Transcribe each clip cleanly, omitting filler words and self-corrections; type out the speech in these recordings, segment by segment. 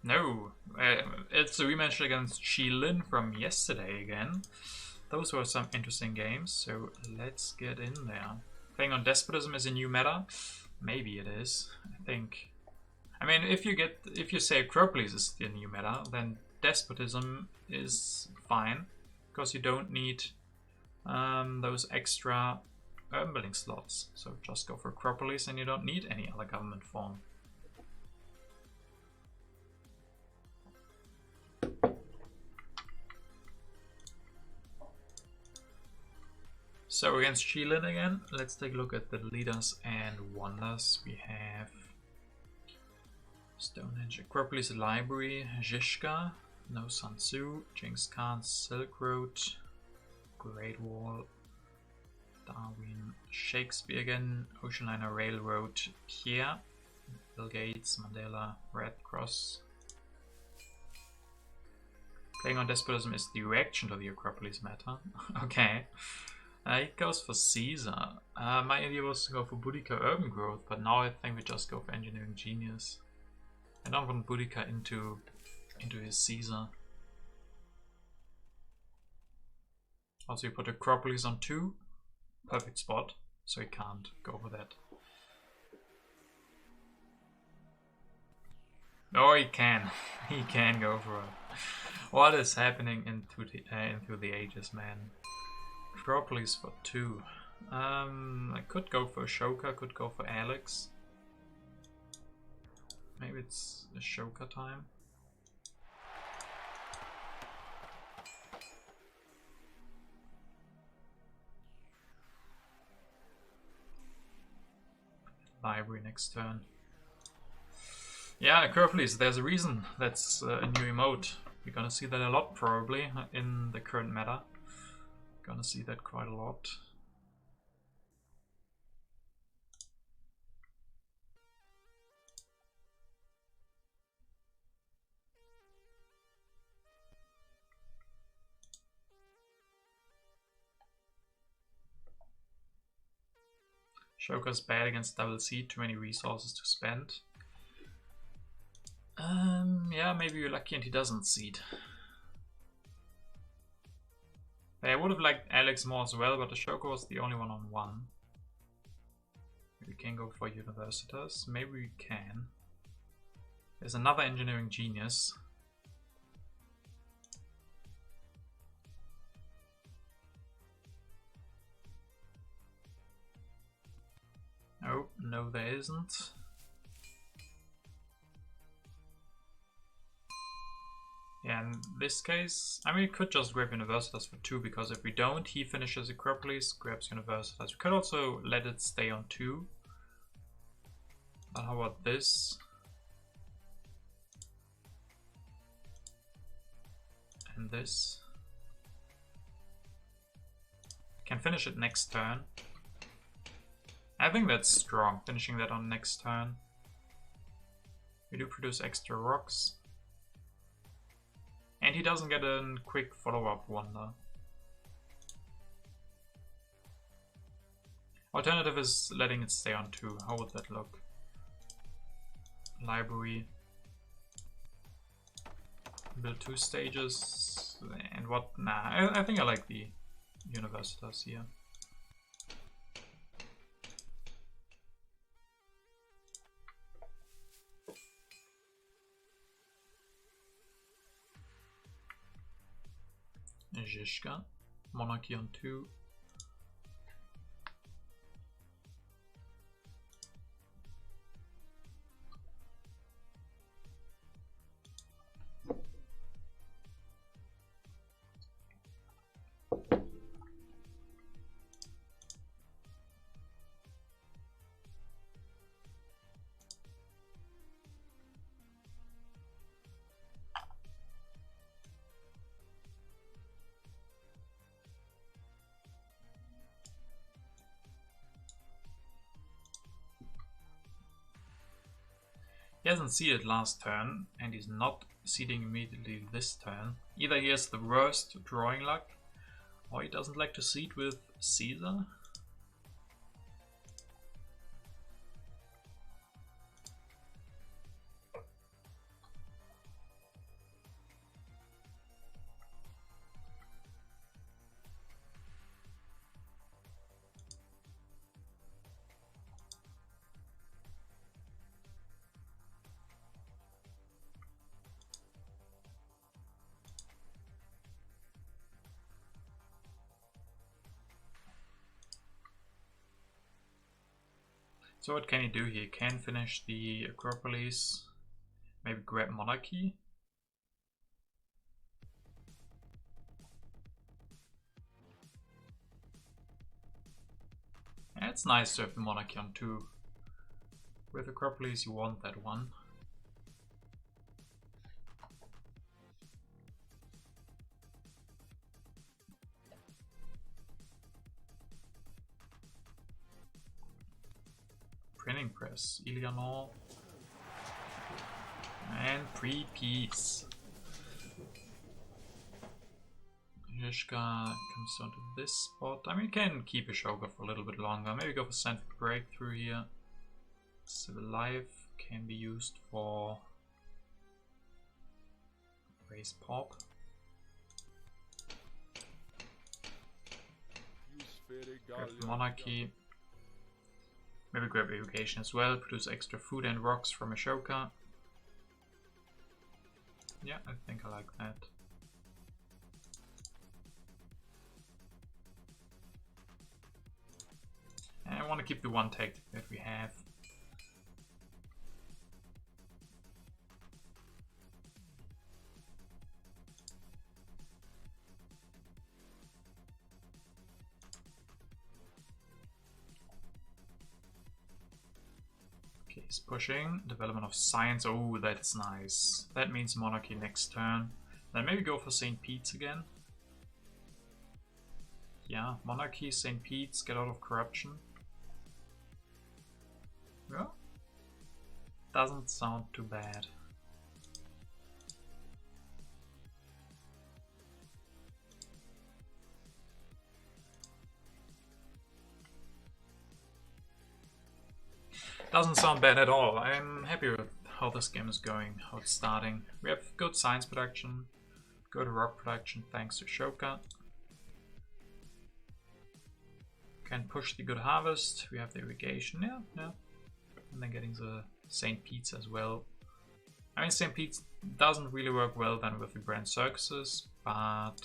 No, it's a rematch against Shilin from yesterday again. Those were some interesting games, so let's get in there. Playing on Despotism is a new meta? Maybe it is, I think. I mean, if you say Acropolis is the new meta, then Despotism is fine, because you don't need those extra urban building slots. So just go for Acropolis and you don't need any other government form. So against Shilin again, let's take a look at the leaders and wonders. We have Stonehenge, Acropolis, Library, Zhishka, no Sun Tzu, Genghis Khan, Silk Road, Great Wall, Darwin, Shakespeare again, Ocean Liner, Railroad, Pierre, Bill Gates, Mandela, Red Cross. Playing on Despotism is the reaction to the Acropolis meta. Okay. He goes for Caesar. My idea was to go for Boudica Urban Growth, but now I think we just go for Engineering Genius. I don't want Boudica into his Caesar. Also, you put Acropolis on 2. Perfect spot, so he can't go for that. Oh, he can. He can go for it. What is happening into the ages, man? Acropolis for 2. I could go for Ashoka, could go for Alex. Maybe it's Ashoka time. Library next turn. Yeah, Acropolis, there's a reason that's a new emote. We're gonna see that a lot probably in the current meta. Gonna see that quite a lot. Shoka's bad against double C, too many resources to spend. Yeah, maybe you're lucky and he doesn't seed. I would have liked Alex more as well, but Ashoka was the only one on 1. We can go for Universitas. Maybe we can. There's another Engineering Genius. Oh, no there isn't. Yeah, in this case, I mean, we could just grab Universitas for 2, because if we don't, he finishes Acropolis, grabs Universitas. We could also let it stay on 2. But how about this? And this. Can finish it next turn. I think that's strong, finishing that on next turn. We do produce extra rocks. And he doesn't get a quick follow-up wonder. Alternative is letting it stay on 2. How would that look? Library. Build 2 stages. And what? Nah, I think I like the Universitas here. Zhishka, Monarchy on 2. He hasn't seeded last turn, and he's not seeding immediately this turn. Either he has the worst drawing luck, or he doesn't like to seed with Caesar. So what can he do here? He can finish the Acropolis, maybe grab Monarchy. Yeah, it's nice to have the Monarchy on 2. With Acropolis you want that one. Printing press, Ilianor. And pre-peace. Yishka comes down to this spot. I mean, you can keep Ashoka for a little bit longer. Maybe go for scientific breakthrough here. Civil life can be used for raise pop. Grab monarchy. Maybe grab irrigation as well. Produce extra food and rocks from Ashoka. Yeah, I think I like that. And I want to keep the one tactic that we have. Okay, he's pushing. Development of science. Oh, that's nice. That means monarchy next turn. Then maybe go for St. Pete's again. Yeah, monarchy, St. Pete's, get out of corruption. Yeah, doesn't sound too bad. Doesn't sound bad at all. I'm happy with how this game is going, how it's starting. We have good science production, good rock production thanks to Ashoka. Can push the good harvest. We have the irrigation, yeah. And then getting the St. Pete's as well. I mean, St. Pete's doesn't really work well then with the Grand Circuses, but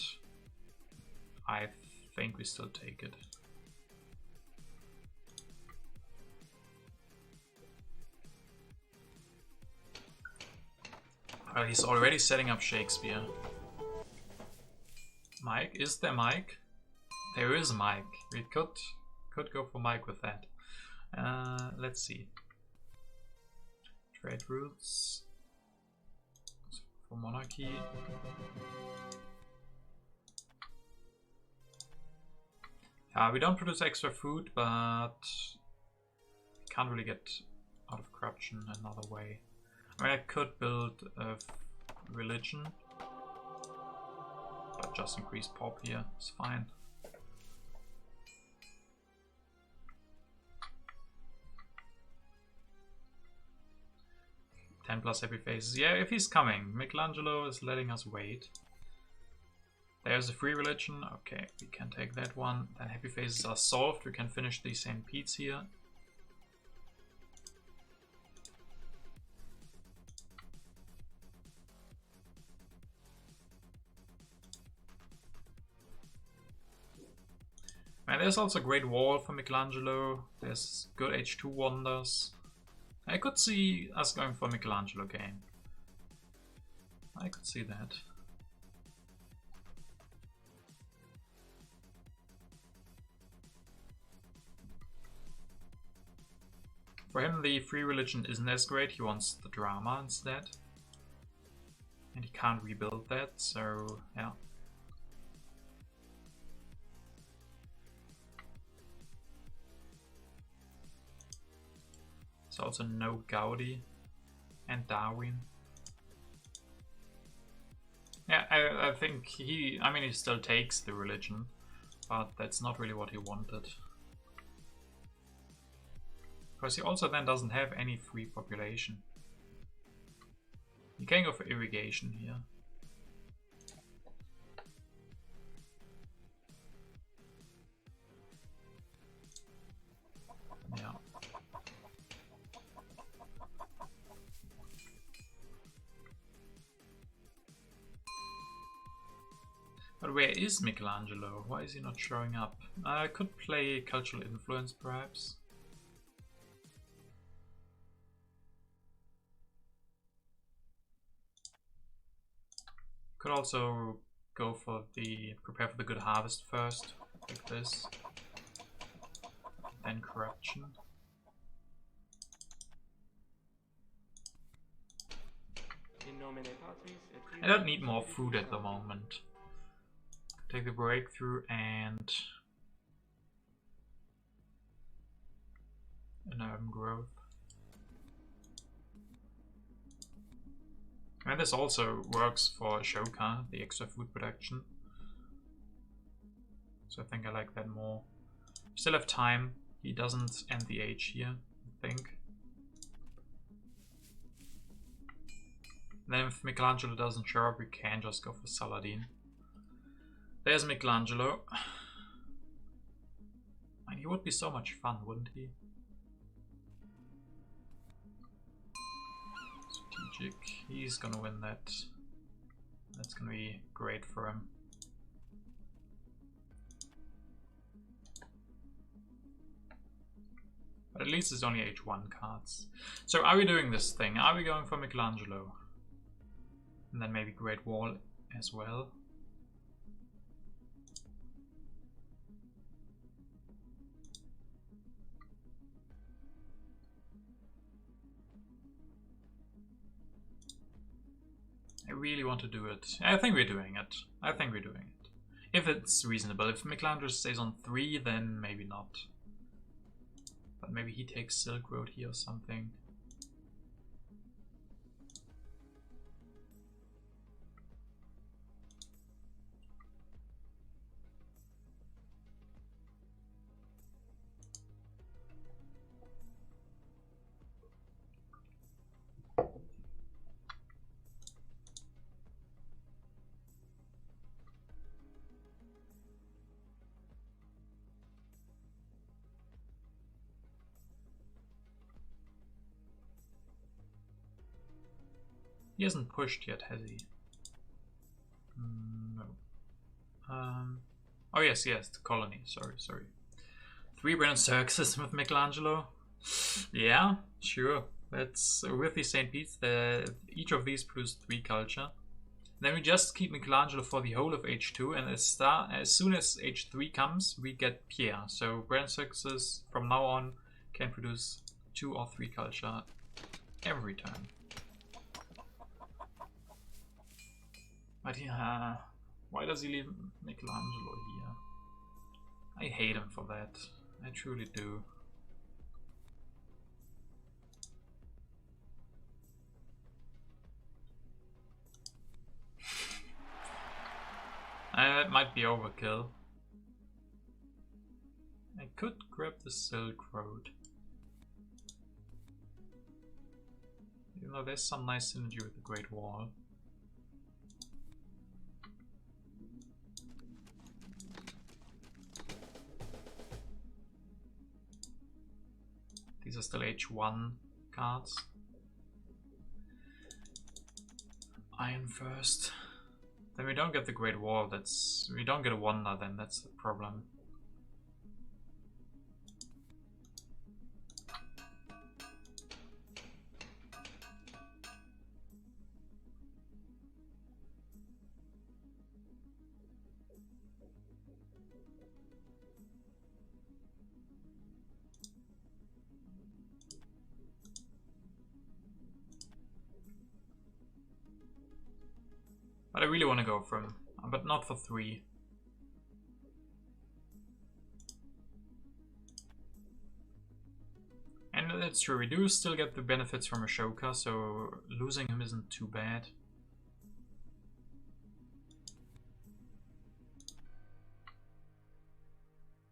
I think we still take it. Well, he's already setting up Shakespeare. Mike? Is there Mike? There is Mike. We could go for Mike with that. Let's see. Trade routes for monarchy. We don't produce extra food, but can't really get out of corruption another way. I mean, I could build a religion, but just increase pop here. It's fine. +10 happy faces. Yeah, if he's coming. Michelangelo is letting us wait. There's a free religion. Okay, we can take that one. Then happy faces are solved. We can finish the St. Pete's here. And there's also a great wall for Michelangelo. There's good H2 wonders. I could see us going for Michelangelo game. I could see that. For him, the free religion isn't as great. He wants the drama instead. And he can't rebuild that, so yeah. Also no Gaudi and Darwin. Yeah, I think he still takes the religion, but that's not really what he wanted. Because he also then doesn't have any free population. You can go for irrigation here. Yeah. But where is Michelangelo? Why is he not showing up? I could play cultural influence, perhaps. Could also go for the prepare for the good harvest first, like this. Then corruption. I don't need more food at the moment. Take the breakthrough and an urban growth. And this also works for Ashoka, the extra food production. So I think I like that more. Still have time. He doesn't end the age here, I think. Then if Michelangelo doesn't show up, we can just go for Saladin. There's Michelangelo. And he would be so much fun, wouldn't he? Strategic. He's gonna win that. That's gonna be great for him. But at least it's only H1 cards. So are we doing this thing? Are we going for Michelangelo? And then maybe Great Wall as well. I really want to do it. I think we're doing it. I think we're doing it. If it's reasonable. If Michelangelo stays on 3, then maybe not. But maybe he takes Silk Road here or something. He hasn't pushed yet, has he? No. Oh yes, the colony. Sorry. 3 Brennan circuses with Michelangelo. Yeah, sure. That's with the St. Pete's. Each of these produce 3 culture. Then we just keep Michelangelo for the whole of H2, and as soon as H3 comes, we get Pierre. So Brennan circuses from now on can produce 2 or 3 culture every turn. But yeah, why does he leave Michelangelo here? I hate him for that. I truly do. That might be overkill. I could grab the Silk Road. You know, there's some nice synergy with the Great Wall. These are still H1 cards. Iron first. Then we don't get the Great Wall. We don't get a Wonder. Then that's the problem. But I really want to go for him, but not for 3. And that's true, we do still get the benefits from Ashoka, so losing him isn't too bad.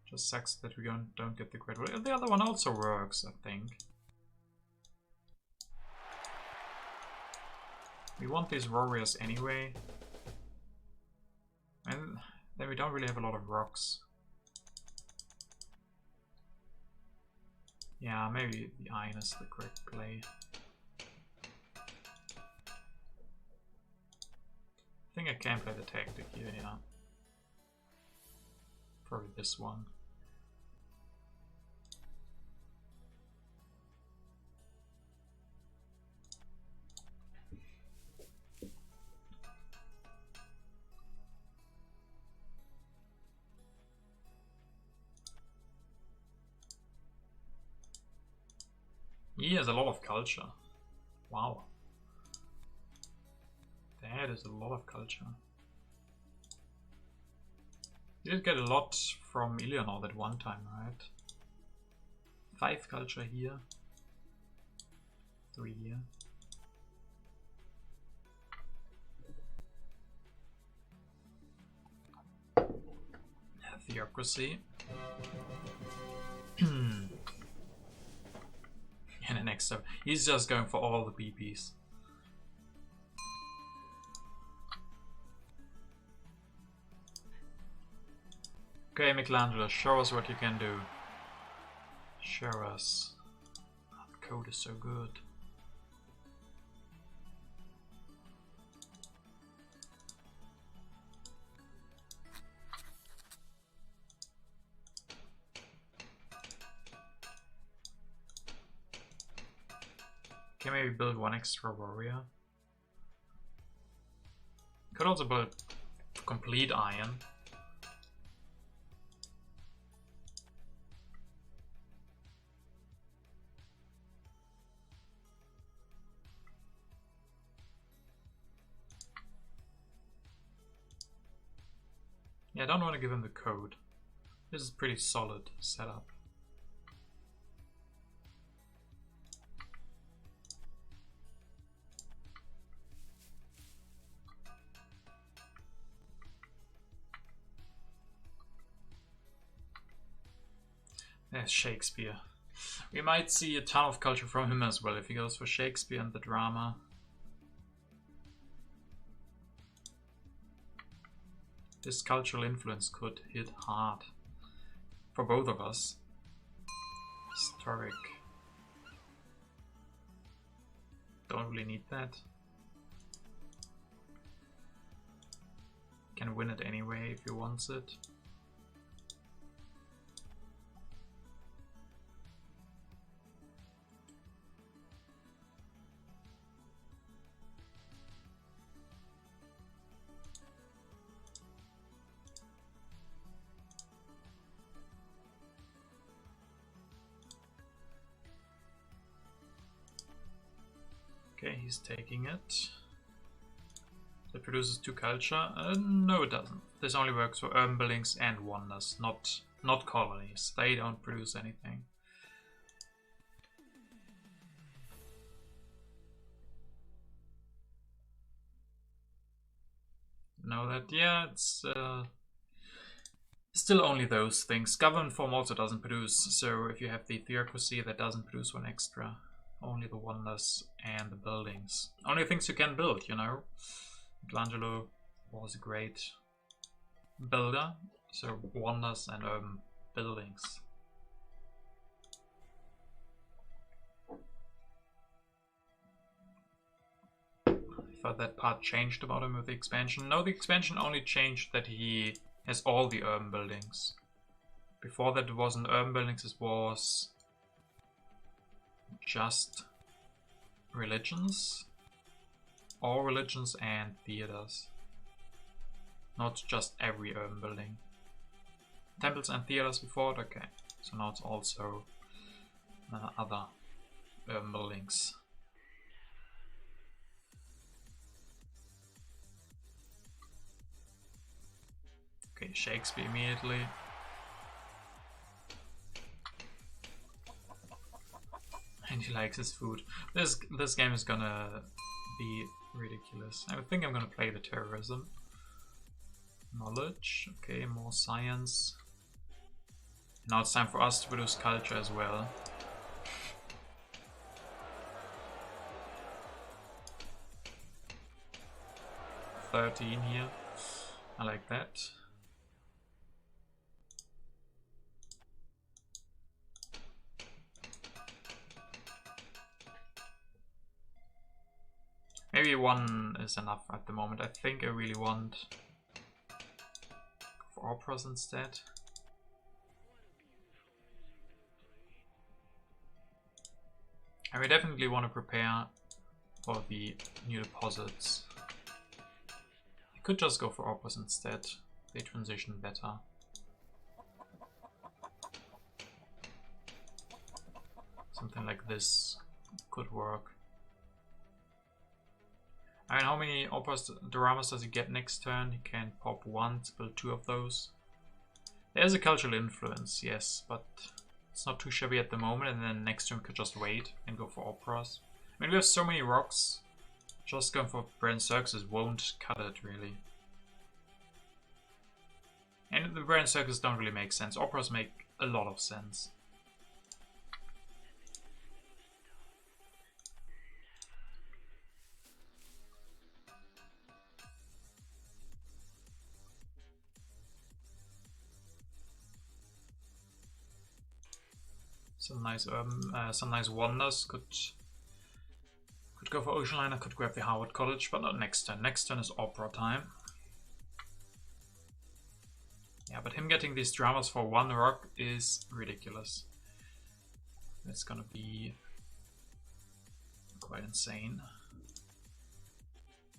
Just sucks that we don't get the Great Wall. The other one also works, I think. We want these warriors anyway. And then we don't really have a lot of rocks. Yeah, maybe the iron is the correct play. I think I can play the tactic here, yeah. Probably this one. He has a lot of culture. Wow. That is a lot of culture. He did get a lot from Eleanor that one time, right? 5 culture here. 3 here. Theocracy. And the next step. He's just going for all the BPs. Okay, Michelangelo, show us what you can do. Show us. That code is so good. Can maybe build 1 extra warrior. Could also build complete iron. Yeah, I don't want to give him the code. This is pretty solid setup. There's Shakespeare. We might see a ton of culture from him as well if he goes for Shakespeare and the drama. This cultural influence could hit hard for both of us. Historic. Don't really need that. Can win it anyway if he wants it. Okay, he's taking it. That produces 2 culture. No, it doesn't. This only works for urban buildings and wonders, not colonies. They don't produce anything. Know that? Yeah, it's still only those things. Government form also doesn't produce. So if you have the theocracy, that doesn't produce 1 extra. Only the wonders and the buildings. Only things you can build, you know. Michelangelo was a great builder, so wonders and urban buildings. I thought that part changed about him with the expansion. No, the expansion only changed that he has all the urban buildings. Before that it wasn't urban buildings, it was just religions. All religions and theaters. Not just every urban building. Temples and theaters before it? Okay. So now it's also other urban buildings. Okay, Shakespeare immediately. And he likes his food. This game is gonna be ridiculous. I think I'm gonna play the terrorism. Knowledge, okay, more science. Now it's time for us to produce culture as well. $13 here. I like that. Maybe 1 is enough at the moment. I think I really want for operas instead. And we definitely want to prepare for the new deposits. I could just go for operas instead. They transition better. Something like this could work. I mean, how many operas, dramas does he get next turn? He can pop once, build 2 of those. There's a cultural influence, yes, but it's not too shabby at the moment, and then next turn we could just wait and go for operas. I mean, we have so many rocks, just going for Brand Circuses won't cut it, really. And the Brand Circuses don't really make sense. Operas make a lot of sense. Some nice wonders could go for Ocean Liner, could grab the Harvard College, but not next turn. Next turn is opera time. Yeah, but him getting these dramas for 1 rock is ridiculous. That's gonna be quite insane.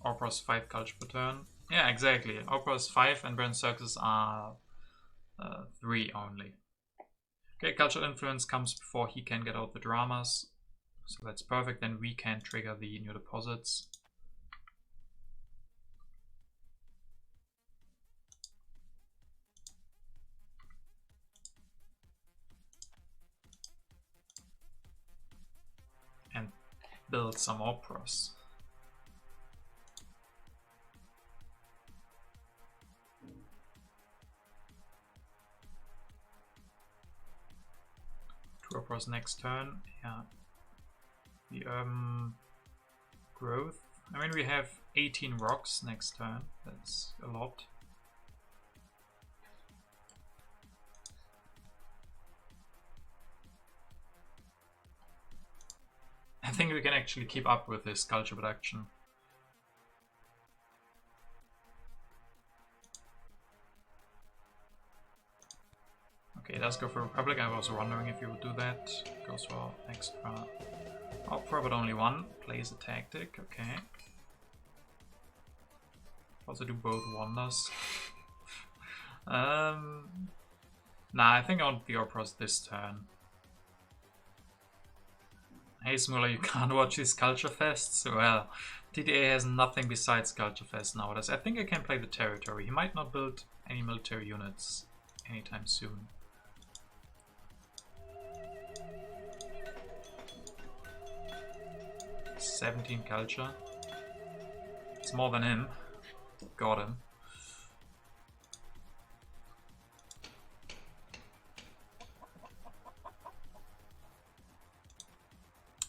Opera's 5 culture per turn. Yeah, exactly. Opera's 5 and Brand Circuses are 3 only. Okay, cultural influence comes before he can get out the dramas. So that's perfect, then we can trigger the new deposits. And build some operas. Operas next turn, yeah. The growth. I mean, we have 18 rocks next turn. That's a lot. I think we can actually keep up with this culture production. Okay, let's go for Republic. I was wondering if you would do that. Goes for extra opera, but only 1. Plays a tactic, okay. Also do both wonders. Nah, I think I want the operas this turn. Hey Smuller, you can't watch these culture fests? Well, TTA has nothing besides culture fests nowadays. I think I can play the territory. He might not build any military units anytime soon. $17 culture. It's more than him. Got him.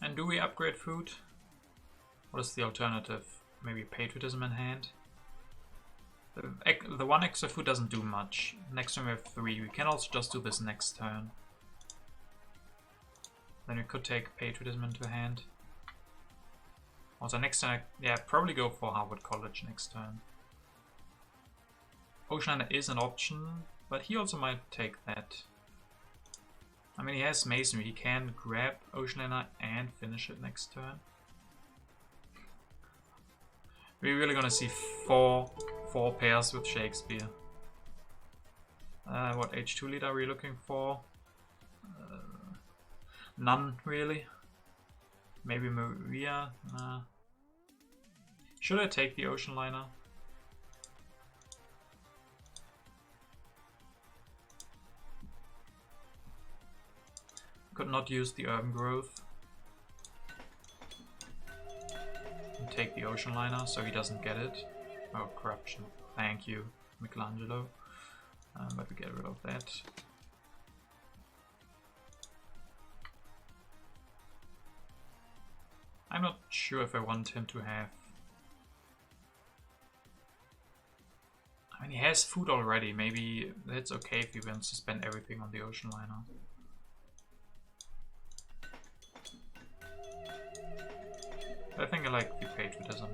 And do we upgrade food? What is the alternative? Maybe patriotism in hand? The 1 extra food doesn't do much. Next turn we have 3. We can also just do this next turn. Then we could take patriotism into hand. Also next turn, yeah, probably go for Harvard College next turn. Ocean is an option, but he also might take that. I mean, he has Masonry. He can grab Oceanliner and finish it next turn. We're really gonna see four pairs with Shakespeare. What H2 lead are we looking for? None, really. Maybe Maria? Should I take the Ocean Liner? Could not use the Urban Growth. And take the Ocean Liner so he doesn't get it. Oh, corruption. Thank you, Michelangelo. But we get rid of that. I'm not sure if I want him to have... I mean, he has food already. Maybe that's okay if he wants to spend everything on the Ocean Liner. I think I like the patriotism.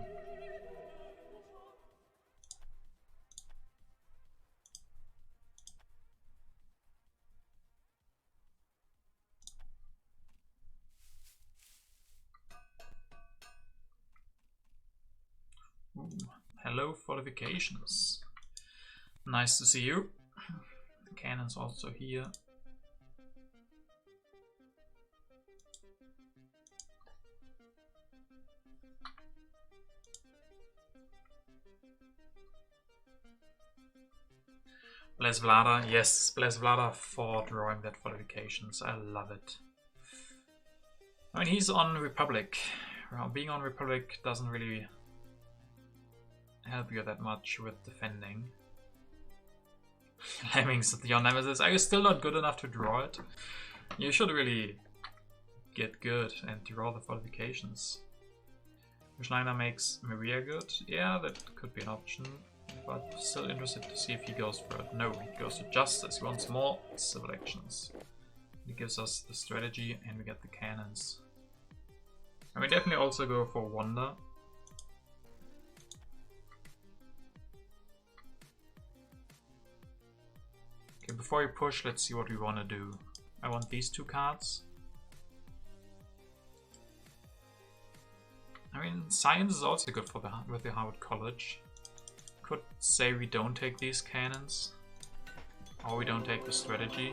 Ooh, hello, fortifications. Nice to see you. The cannon's also here. Bless Vlada. Yes, bless Vlada for drawing that fortifications. I love it. I mean, he's on Republic. Well, being on Republic doesn't really help you that much with defending. Lemmings, your nemesis. Are you still not good enough to draw it? You should really get good and draw the fortifications. Schneider makes Maria good. Yeah, that could be an option. But still interested to see if he goes for it. No, he goes to Justice. He wants more civil actions. He gives us the strategy and we get the cannons. And we definitely also go for Wonder. Okay, before you push, let's see what we want to do. I want these 2 cards. I mean, science is also good for with the Harvard College. Could say we don't take these cannons, or we don't take the strategy.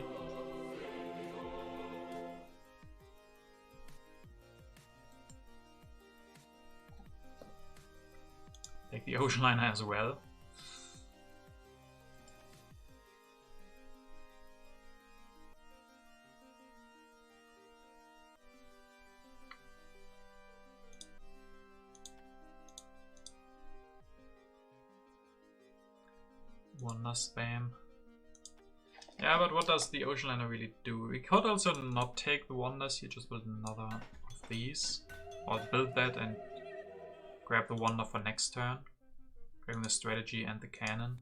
Take the ocean liner as well. Wonder spam. Yeah, but what does the ocean liner really do? We could also not take the wonders here, just build another of these. Or build that and grab the wonder for next turn. Grabbing the strategy and the cannon.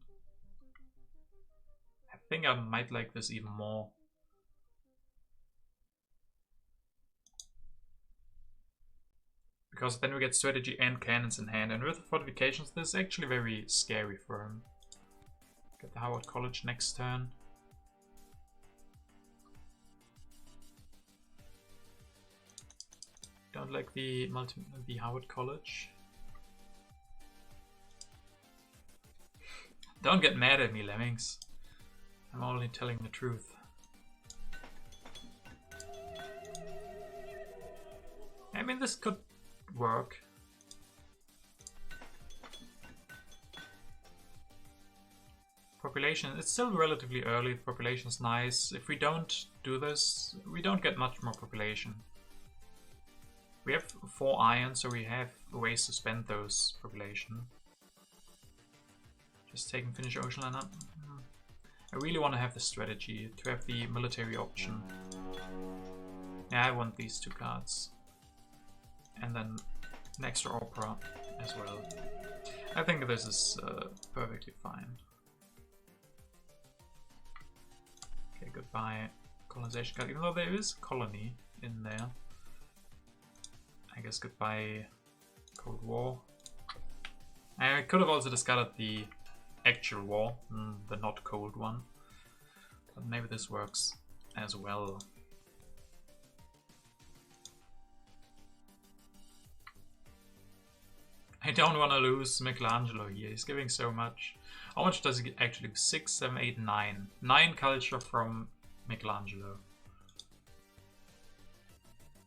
I think I might like this even more. Because then we get strategy and cannons in hand, and with the fortifications this is actually very scary for him. Get the Howard College next turn. Don't like the Howard College. Don't get mad at me, Lemmings. I'm only telling the truth. I mean, this could work. Population, it's still relatively early, the population is nice. If we don't do this, we don't get much more population. We have 4 iron, so we have ways to spend those population. Just take and finish Ocean Liner. I really want to have the strategy, to have the military option. Yeah, I want these 2 cards. And then an extra opera as well. I think this is perfectly fine. Okay, goodbye colonization card, even though there is colony in there. I guess goodbye Cold War. I could have also discarded the actual war, the not cold one. But maybe this works as well. I don't want to lose Michelangelo here, he's giving so much. How much does he actually give? 6, 7, 8, 9. 9 culture from Michelangelo.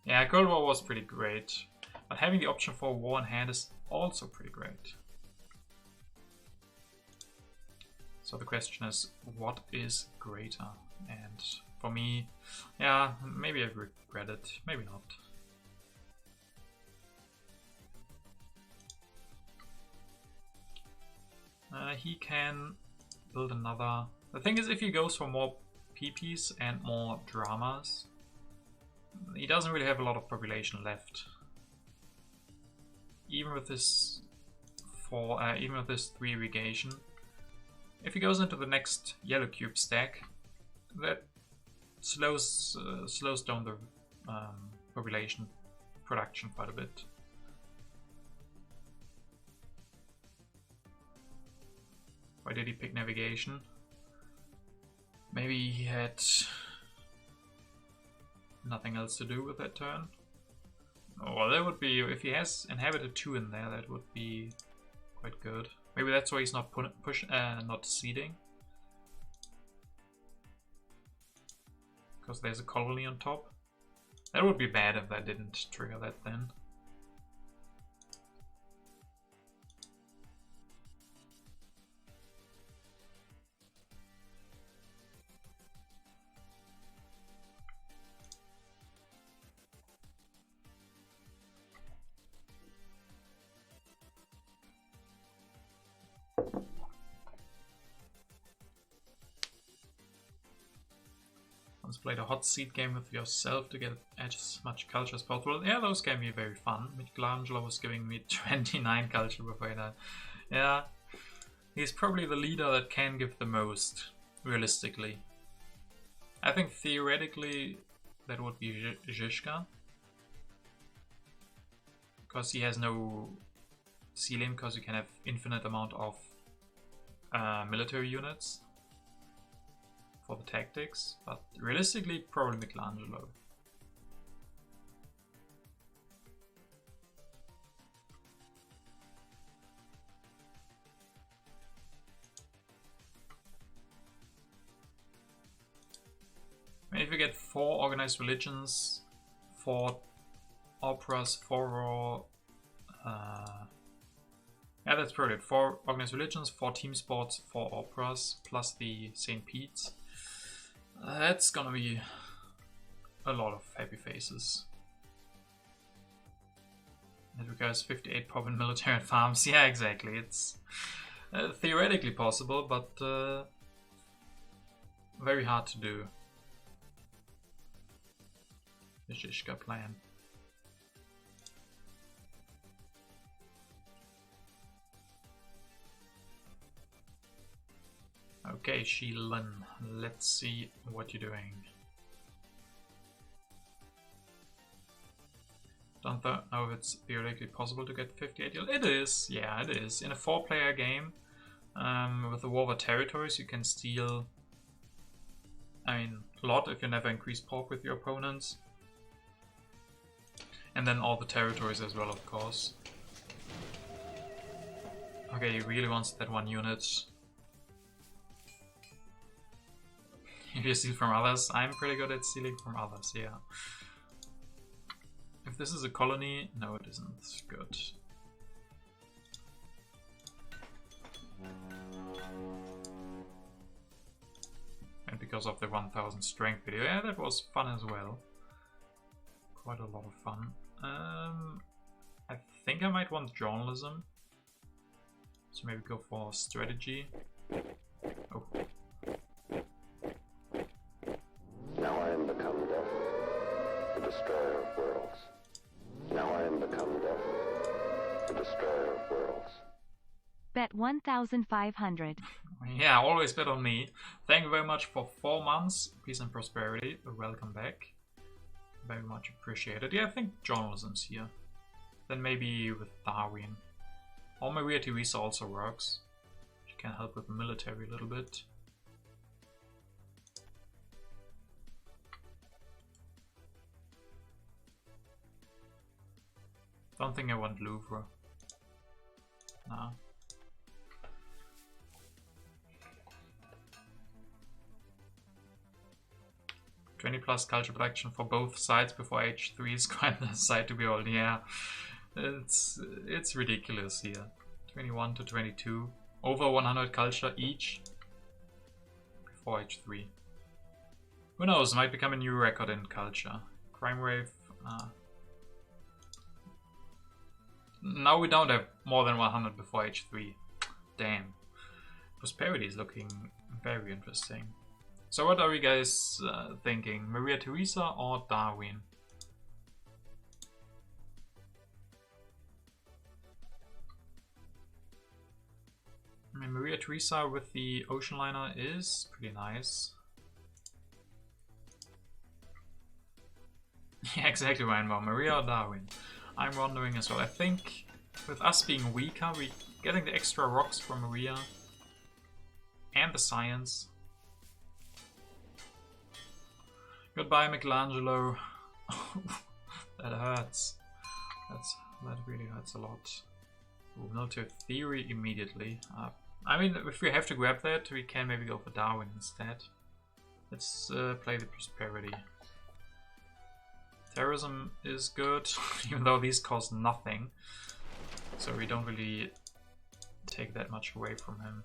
Yeah, Cold War was pretty great. But having the option for war in hand is also pretty great. So the question is, what is greater? And for me, yeah, maybe I regret it, maybe not. He can build another. The thing is, if he goes for more PPs and more dramas, he doesn't really have a lot of population left. Even with this even with this 3 irrigation, if he goes into the next yellow cube stack, that slows down the population production quite a bit. Why did he pick navigation? Maybe he had nothing else to do with that turn. Oh, well, that would be, if he has inhabited 2 in there, that would be quite good. Maybe that's why he's not not seeding. Because there's a colony on top. That would be bad if that didn't trigger that then. played a hot seat game with yourself to get as much culture as possible. Yeah, those can be very fun. Michelangelo was giving me 29 culture before that. Yeah, he's probably the leader that can give the most, realistically. I think theoretically that would be Zizka. Because he has no ceiling, because you can have infinite amount of military units for the tactics, but realistically probably Michelangelo. I mean, if you get 4 organized religions, 4 operas, 4 yeah, that's brilliant. 4 organized religions, 4 team sports, 4 operas, plus the St. Pete's. That's gonna be a lot of happy faces. It requires 58 pop in military and farms. Yeah, exactly. It's theoretically possible, but very hard to do. The Zizka plan. Okay, Shilin, let's see what you're doing. Don't know if it's theoretically possible to get 58. It is, yeah, it is. In a 4-player game, with the War over Territories, you can steal, I mean, a lot if you never increase pop with your opponents. And then all the territories as well, of course. Okay, he really wants that 1 unit. If you steal from others, I'm pretty good at stealing from others, yeah. If this is a colony, no it isn't. Good. And because of the 1000 strength video, yeah, that was fun as well. Quite a lot of fun. I think I might want journalism. So maybe go for strategy. Oh. Now I am become death, the destroyer of worlds. Now I am become death, the destroyer of worlds. Bet 1,500. Yeah, always bet on me. Thank you very much for 4 months. Peace and prosperity. Welcome back. Very much appreciated. Yeah, I think journalism's here. Then maybe with Darwin. Or Maria Theresa also works. She can help with the military a little bit. Don't think I want Louvre. No. +20 culture production for both sides before H3 is quite the side to behold. Yeah, it's ridiculous here. 21 to 22, over 100 culture each before H3. Who knows? Might become a new record in culture. Crime wave. Now we don't have more than 100 before H3. Damn. Prosperity is looking very interesting. So what are you guys thinking? Maria Theresa or Darwin? I mean, Maria Theresa with the ocean liner is pretty nice. Yeah, exactly, Rainbow. Maria or Darwin? I'm wondering as well. I think with us being weaker, we're getting the extra rocks from Maria and the science. Goodbye, Michelangelo. That hurts. That really hurts a lot. Ooh, military theory immediately. I mean, if we have to grab that, we can maybe go for Darwin instead. Let's play the prosperity. Terrorism is good, even though these cost nothing. So we don't really take that much away from him.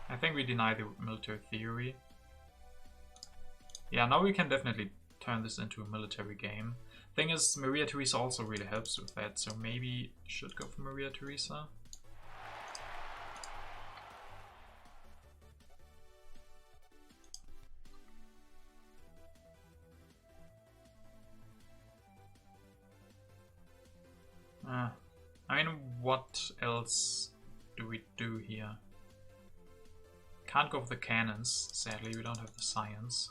I think we deny the military theory. Yeah, now we can definitely turn this into a military game. Thing is, Maria Theresa also really helps with that, so maybe should go for Maria Theresa. I mean, what else do we do here? Can't go for the cannons, sadly, we don't have the science.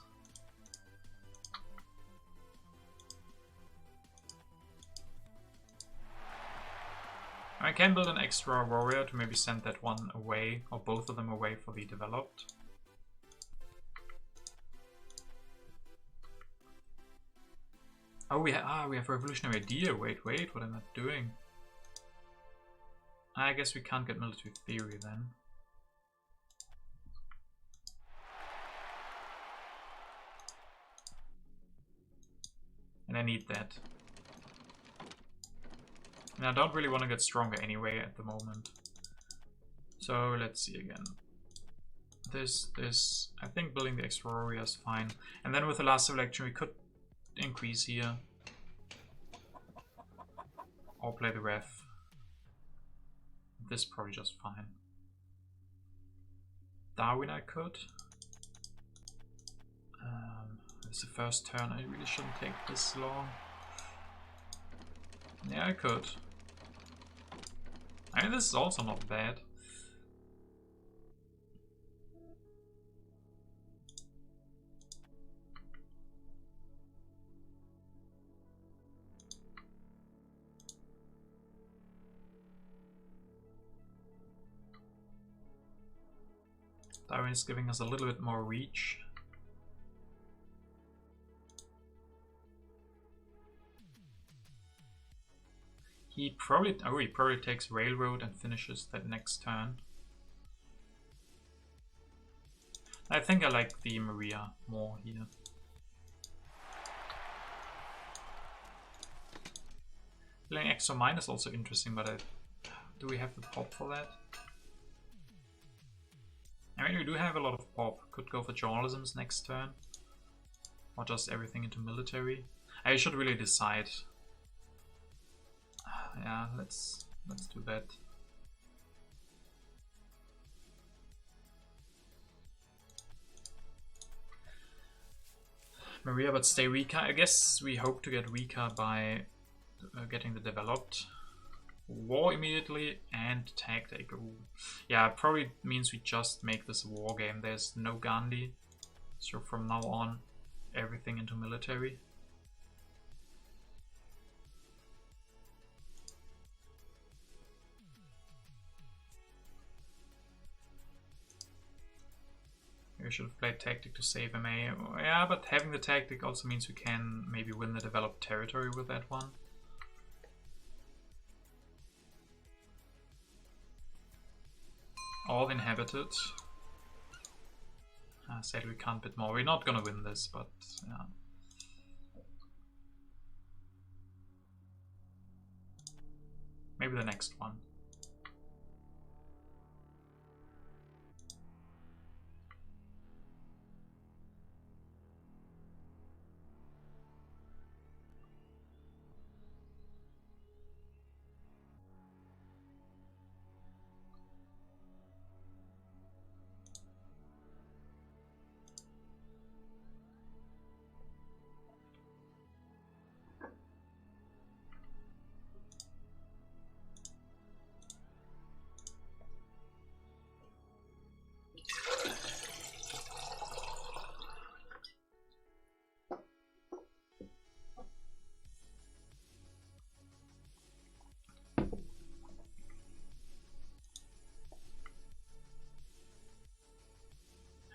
I can build an extra warrior to maybe send that one away, or both of them away for the developed. Oh, we have revolutionary idea. Wait, what am I doing? I guess we can't get military theory then. And I need that. And I don't really want to get stronger anyway at the moment. So let's see again. This, I think building the extra warrior is fine. And then with the last selection we could increase here. Or play the ref. This is probably just fine. Darwin I could. It's the first turn, I really shouldn't take this long. Yeah, I could. I mean, this is also not bad. Darwin is giving us a little bit more reach. He probably takes railroad and finishes that next turn. I think I like the Maria more here. Playing extra mine is also interesting, but do we have the pop for that? I mean, we do have a lot of pop. Could go for journalism's next turn. Or just everything into military. I should really decide. Yeah, let's do that. Maria, but stay weaker. I guess we hope to get weaker by getting the developed war immediately and tactic. Ooh. Yeah, it probably means we just make this a war game. There's no Gandhi, so from now on, everything into military. We should have played tactic to save MA. Yeah, but having the tactic also means we can maybe win the developed territory with that one. All inhabited. Sadly we can't bid more. We're not gonna win this, but yeah. Maybe the next one.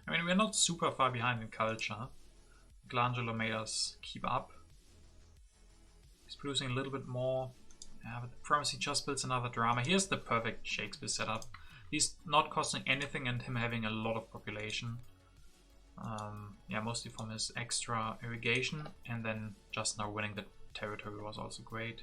I mean, we're not super far behind in culture. Michelangelo made us keep up. He's producing a little bit more. Yeah, but the promise he just builds another drama. Here's the perfect Shakespeare setup. He's not costing anything and him having a lot of population. Yeah, mostly from his extra irrigation, and then just now winning the territory was also great.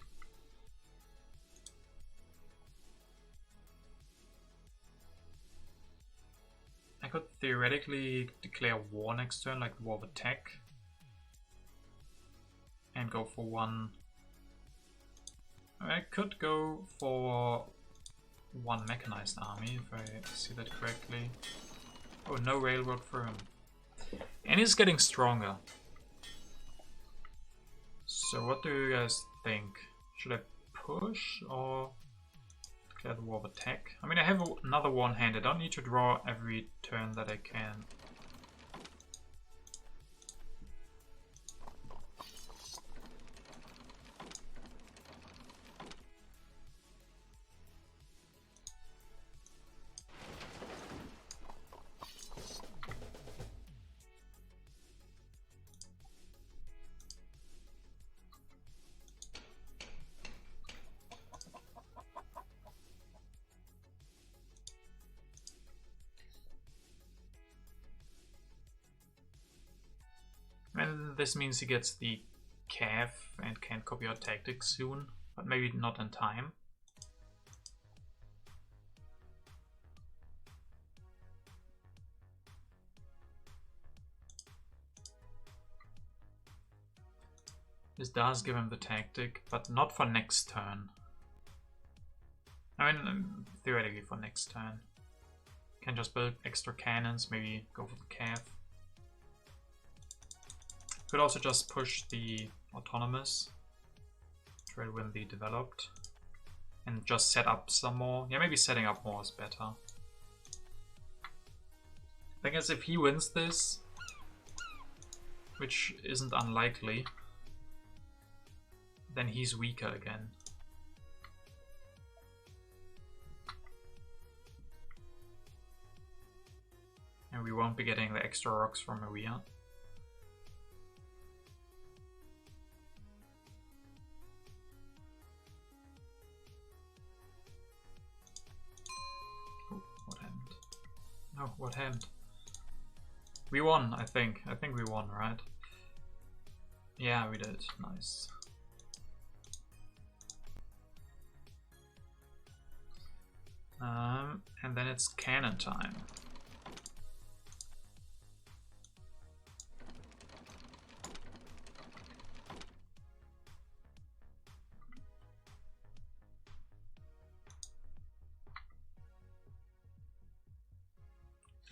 I could theoretically declare war next turn, like war of attack, and go for one. I could go for one mechanized army, if I see that correctly. Oh, no railroad for him. And he's getting stronger. So what do you guys think? Should I push or declare the war of attack. I mean, I have another one-hand. I don't need to draw every turn that I can. And this means he gets the Cav and can't copy our tactics soon, but maybe not in time. This does give him the tactic, but not for next turn. I mean, theoretically for next turn. Can just build extra cannons, maybe go for the Cav. Could also just push the autonomous, try to win the developed, and just set up some more. Yeah, maybe setting up more is better. I guess if he wins this, which isn't unlikely, then he's weaker again. And we won't be getting the extra rocks from Maria. Oh, what happened? We won, I think. I think we won, right? Yeah, we did. Nice. And then it's cannon time.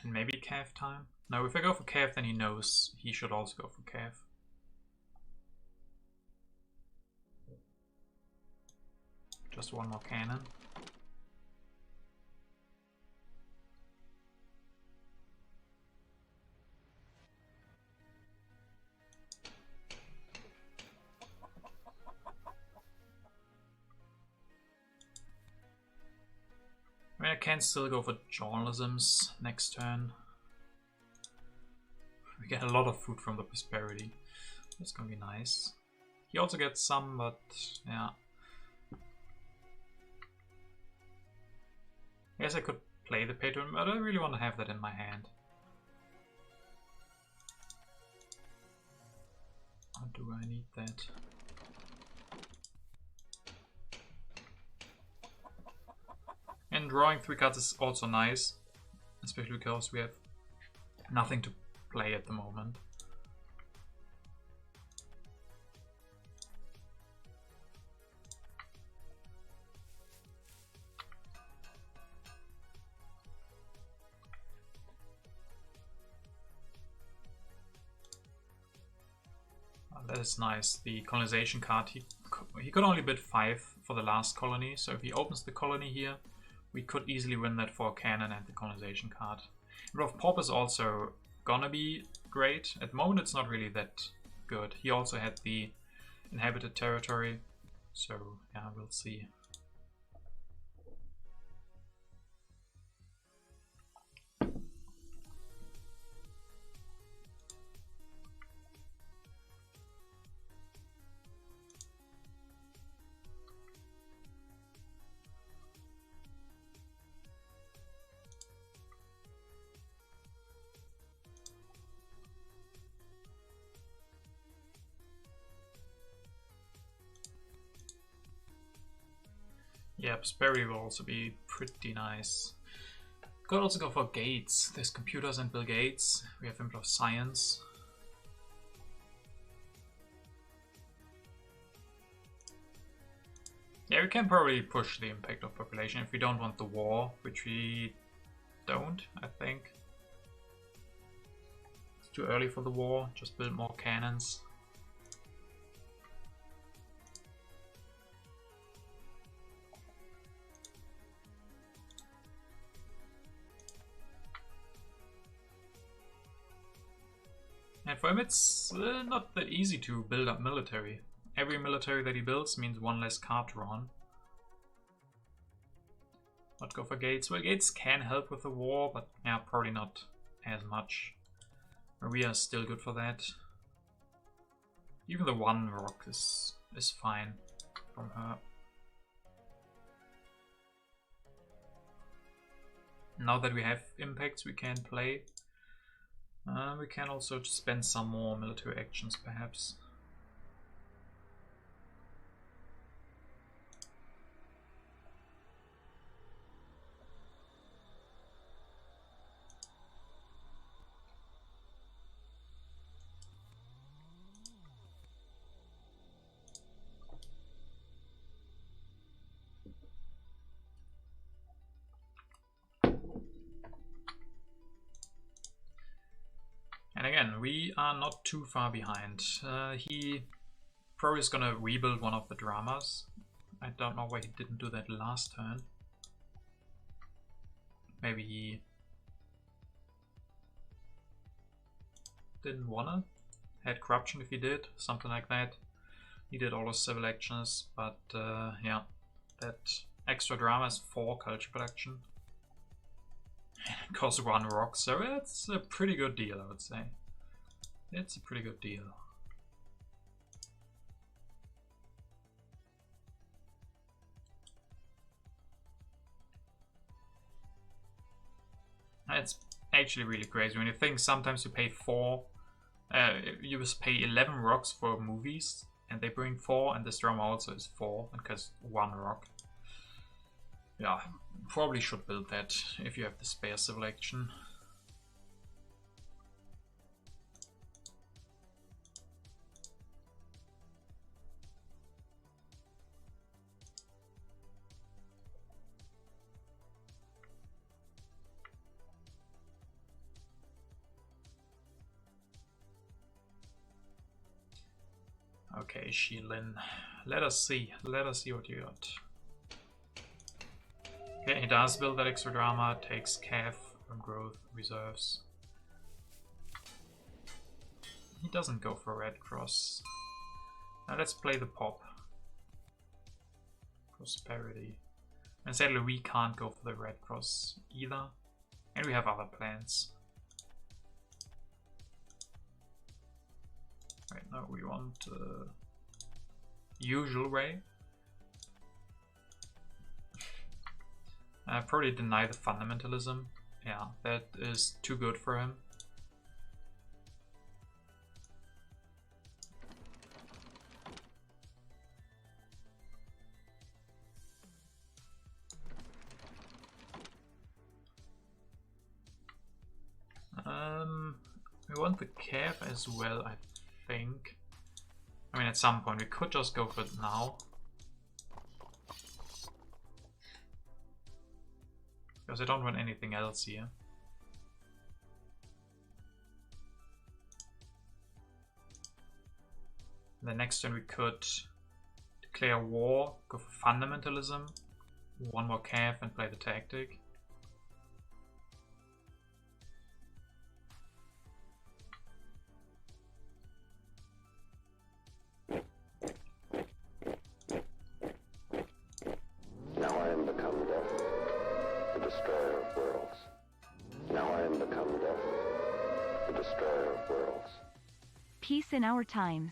And maybe Cav time? No, if I go for Cav, then he knows he should also go for Cav. Just one more cannon. I mean, I can still go for journalisms next turn. We get a lot of food from the prosperity. That's gonna be nice. He also gets some, but yeah. I guess I could play the patron, but I really want to have that in my hand. Or do I need that? And drawing 3 cards is also nice, especially because we have nothing to play at the moment. That is nice. The colonization card, he could only bid 5 for the last colony, so if he opens the colony here, we could easily win that for a cannon and the colonization card. Rough Pop is also gonna be great. At the moment it's not really that good. He also had the inhabited territory, so yeah, we'll see. Yeah, Prosperity will also be pretty nice. Could also go for Gates. There's computers and Bill Gates. We have Import of Science. Yeah, we can probably push the impact of population if we don't want the war, which we don't, I think. It's too early for the war, just build more cannons. And for him it's not that easy to build up military. Every military that he builds means one less card drawn. Not go for gates. Well, gates can help with the war, but yeah, probably not as much. Maria is still good for that. Even the one rock is fine from her. Now that we have impacts we can play, we can also spend some more military actions perhaps. And again, we are not too far behind. He probably is gonna rebuild one of the dramas. I don't know why he didn't do that last turn. Maybe he didn't wanna. Had corruption if he did, something like that. He did all his civil actions, but yeah, that extra drama is 4 culture production. Costs 1 rock, so it's a pretty good deal, I would say. It's a pretty good deal. It's actually really crazy when you think sometimes you pay 4, you just pay 11 rocks for movies, and they bring 4, and this drama also is 4 because 1 rock. Yeah, probably should build that if you have the spare civil action. Okay, Shilin, let us see what you got. Okay, he does build that extra drama, takes Cav from growth reserves. He doesn't go for Red Cross. Now let's play the pop. Prosperity. And sadly we can't go for the Red Cross either. And we have other plans. Right now we want usual way. Probably deny the fundamentalism. Yeah, that is too good for him. We want the Cav as well, I think. I mean, at some point we could just go for it now. Because I don't want anything else here. The next turn we could declare war, go for fundamentalism, 1 more Cav and play the tactic. Now I am become death, the destroyer of worlds. Now I am become death, the destroyer of worlds. Peace in our times.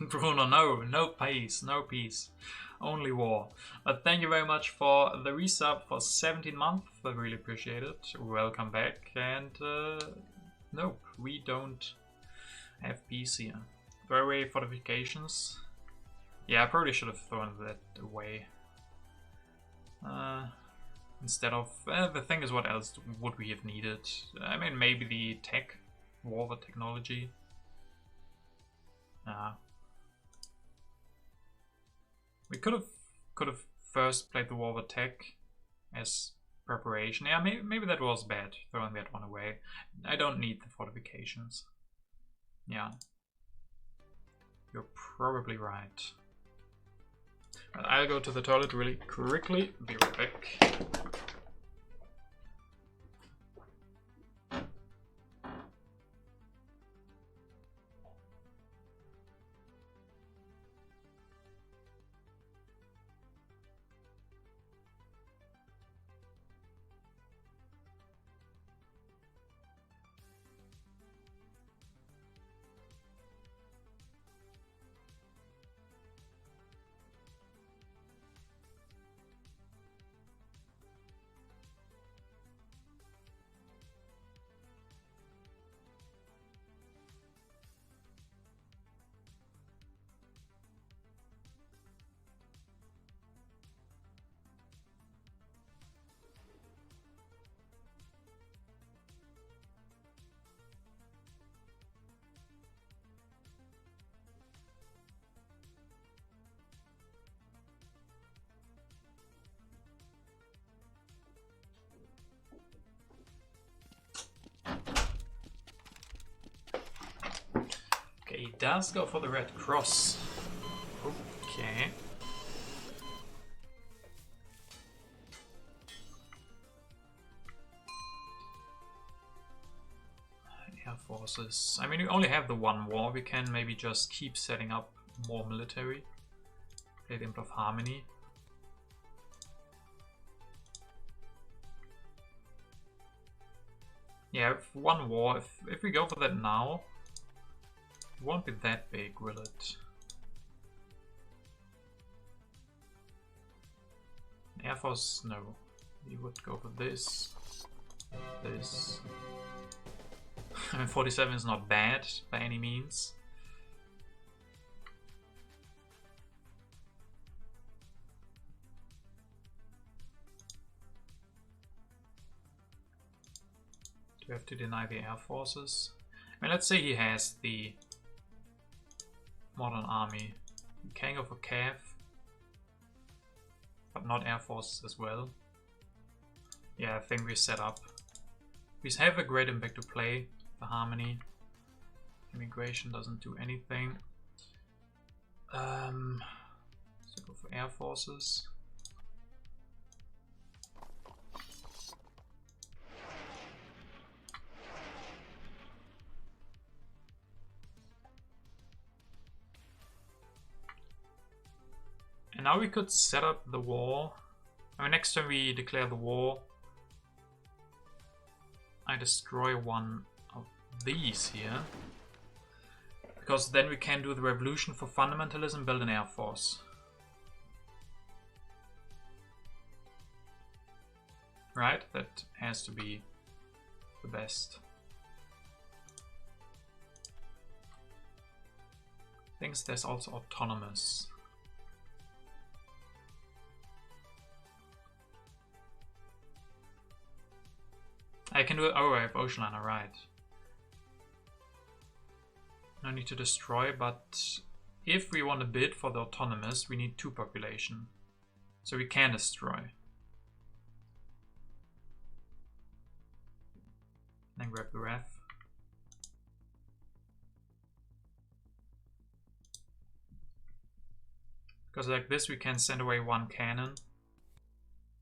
Bruno, no peace, no peace. Only war. But thank you very much for the resub for 17 months. I really appreciate it. Welcome back. And nope, we don't have peace here. Throw away fortifications. Yeah, I probably should have thrown that away. Instead of... the thing is, what else would we have needed? I mean, maybe the tech, war with technology. We could have first played the war with tech as preparation. Yeah, maybe that was bad, throwing that one away. I don't need the fortifications. Yeah. You're probably right. I'll go to the toilet really quickly. Be right back. does go for the Red Cross. Okay. Air forces. I mean, we only have the one war. We can maybe just keep setting up more military. Play the Imp of Harmony. Yeah, one war. If we go for that now, it won't be that big, will it? Air Force, no. We would go for this. This. I mean, 47 is not bad by any means. Do we have to deny the air forces? I mean, let's say he has the modern army. We can go for Cav, but not air forces as well. Yeah, I think we're set up. We have a great impact to play. The Harmony. Immigration doesn't do anything. So go for air forces. And now we could set up the war. I mean, next time we declare the war, I destroy one of these here. Because then we can do the revolution for fundamentalism, build an air force. Right? That has to be the best. Thinks there's also autonomous. I can do it. Oh, I have Ocean Liner, right. No need to destroy, but if we want to bid for the autonomous, we need 2 population. So we can destroy. Then grab the ref. Because like this we can send away 1 cannon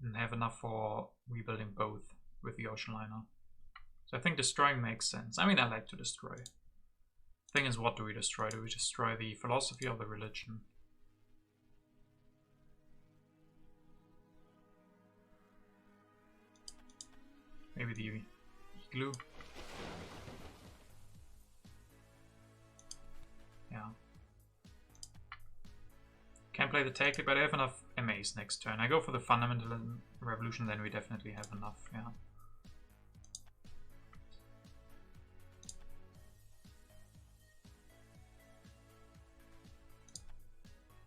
and have enough for rebuilding both with the Ocean Liner. So I think destroying makes sense. I mean, I like to destroy. Thing is, what do we destroy? Do we destroy the philosophy or the religion? Maybe the igloo. Yeah. Can't play the tactic, but I have enough MAs next turn. I go for the fundamental revolution, then we definitely have enough, yeah.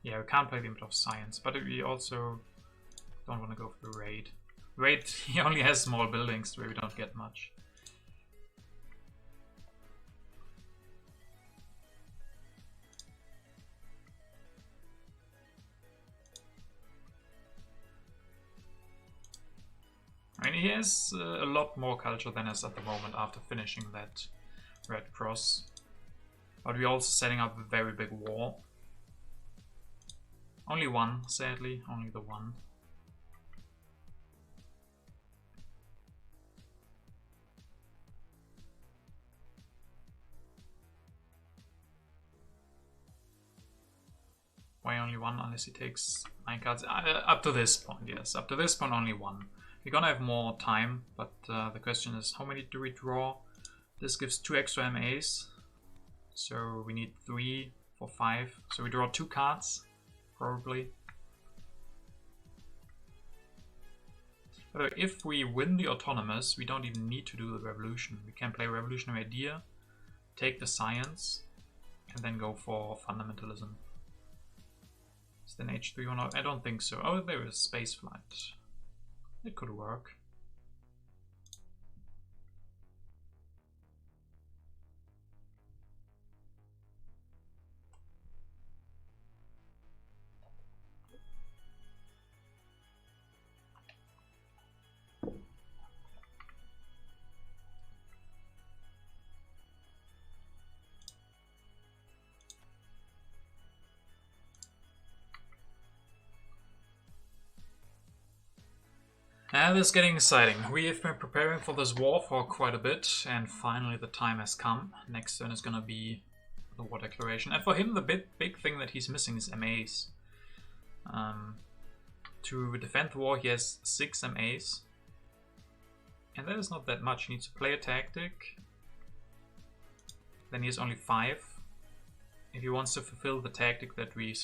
Yeah, we can't play the Imp of Science, but we also don't want to go for the raid. Raid, he only has small buildings where we don't get much. I mean, he has a lot more culture than us at the moment after finishing that Red Cross. But we're also setting up a very big war. Only one, sadly, only the one. Why only one? Unless he takes 9 cards. Up to this point, yes. Up to this point, only one. We're gonna have more time, but the question is, how many do we draw? This gives 2 extra MAs. So we need 3 for 5. So we draw 2 cards, probably. But if we win the autonomous, we don't even need to do the revolution. We can play revolutionary idea, take the science, and then go for fundamentalism. Is then H3 or not? I don't think so. Oh, there is space flight. It could work. And it's getting exciting. We have been preparing for this war for quite a bit, and finally the time has come. Next turn is gonna be the war declaration. And for him, the big thing that he's missing is MAs. To defend the war, he has 6 MAs. And that is not that much. He needs to play a tactic. Then he has only 5. If he wants to fulfill the tactic that we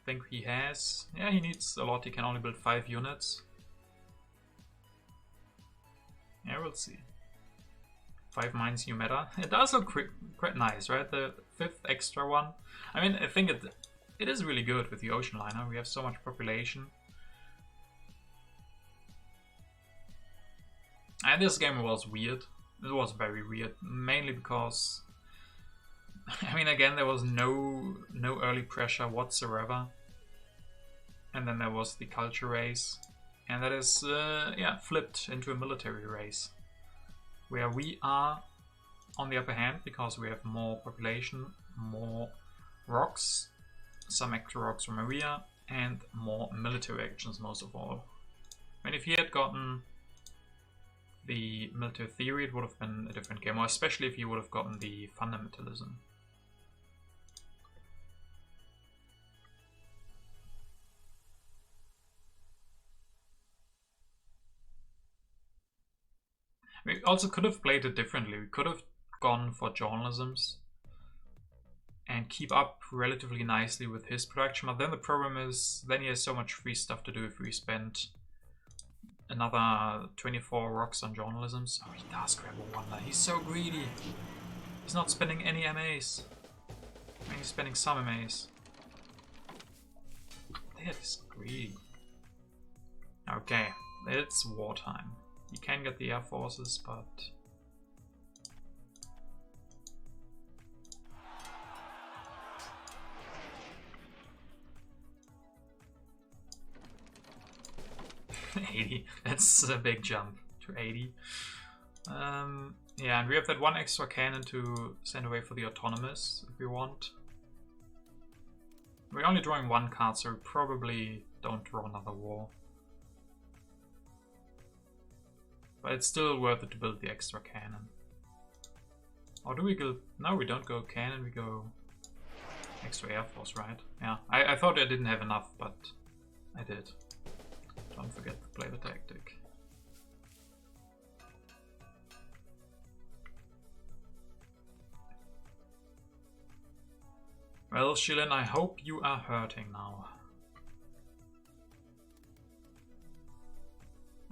think he has, yeah, he needs a lot. He can only build 5 units. Yeah, we'll see. 5 mines new meta. It does look quite nice, right? The 5th extra one. I mean, I think it is really good with the ocean liner. We have so much population. And this game was weird. It was very weird. Mainly because, I mean, again, there was no early pressure whatsoever. And then there was the culture race. And that is, yeah, flipped into a military race. Where we are on the upper hand because we have more population, more rocks, some extra rocks from Maria, and more military actions most of all. I mean, if he had gotten the military theory, it would have been a different game, or especially if he would have gotten the fundamentalism. We also could have played it differently. We could have gone for journalisms and keep up relatively nicely with his production, but then the problem is then he has so much free stuff to do if we spend another 24 rocks on journalisms. Oh, he does grab a wonder. He's so greedy. He's not spending any MAs. I mean, he's spending some MAs. That is greedy. Okay, it's wartime. You can get the air forces, but... $80. That's a big jump to 80. Yeah, and we have that 1 extra cannon to send away for the autonomous if we want. We're only drawing 1 card, so we probably don't draw another war. But it's still worth it to build the extra cannon. Or do we go... No, we don't go cannon, we go extra air force, right? Yeah, I thought I didn't have enough, but I did. Don't forget to play the tactic. Well, Shilin, I hope you are hurting now.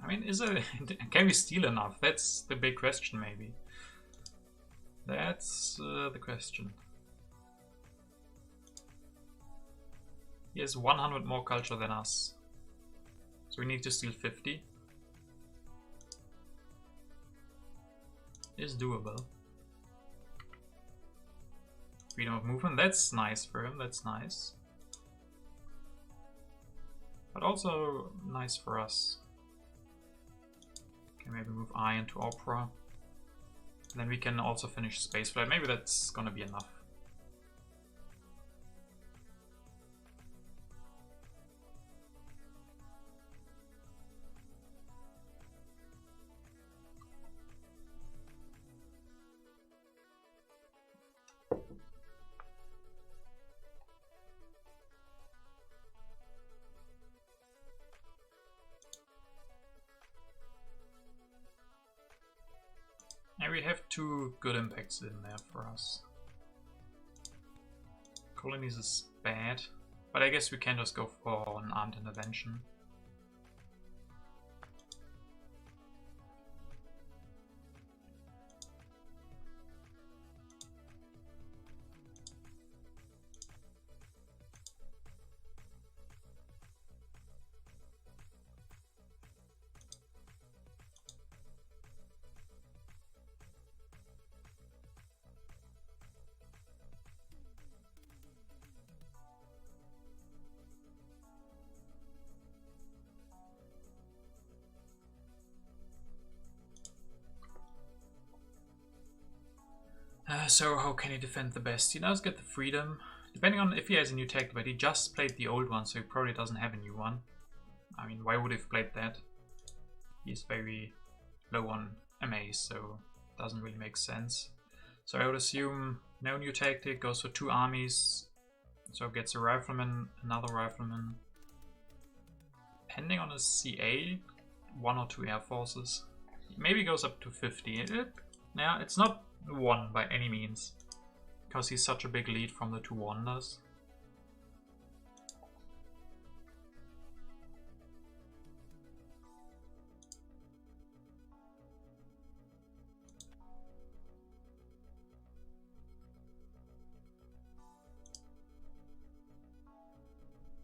I mean, can we steal enough? That's the big question, maybe. That's the question. He has 100 more culture than us. So we need to steal 50. Is doable. Freedom of movement, that's nice for him, that's nice. But also nice for us. Can maybe move I into Opera. And then we can also finish Spaceflight. Maybe that's gonna be enough. And we have 2 good impacts in there for us. Colonies is bad, but I guess we can just go for an armed intervention. So how can he defend the best? He does get the freedom, depending on if he has a new tactic, but he just played the old one, so he probably doesn't have a new one. I mean, why would he have played that? he's very low on MA, so it doesn't really make sense. So I would assume no new tactic, goes for 2 armies, so gets a rifleman, another rifleman. Depending on his CA, 1 or 2 air forces. Maybe goes up to 50. Yeah, it's not 1 by any means, because he's such a big lead from the 2 wonders.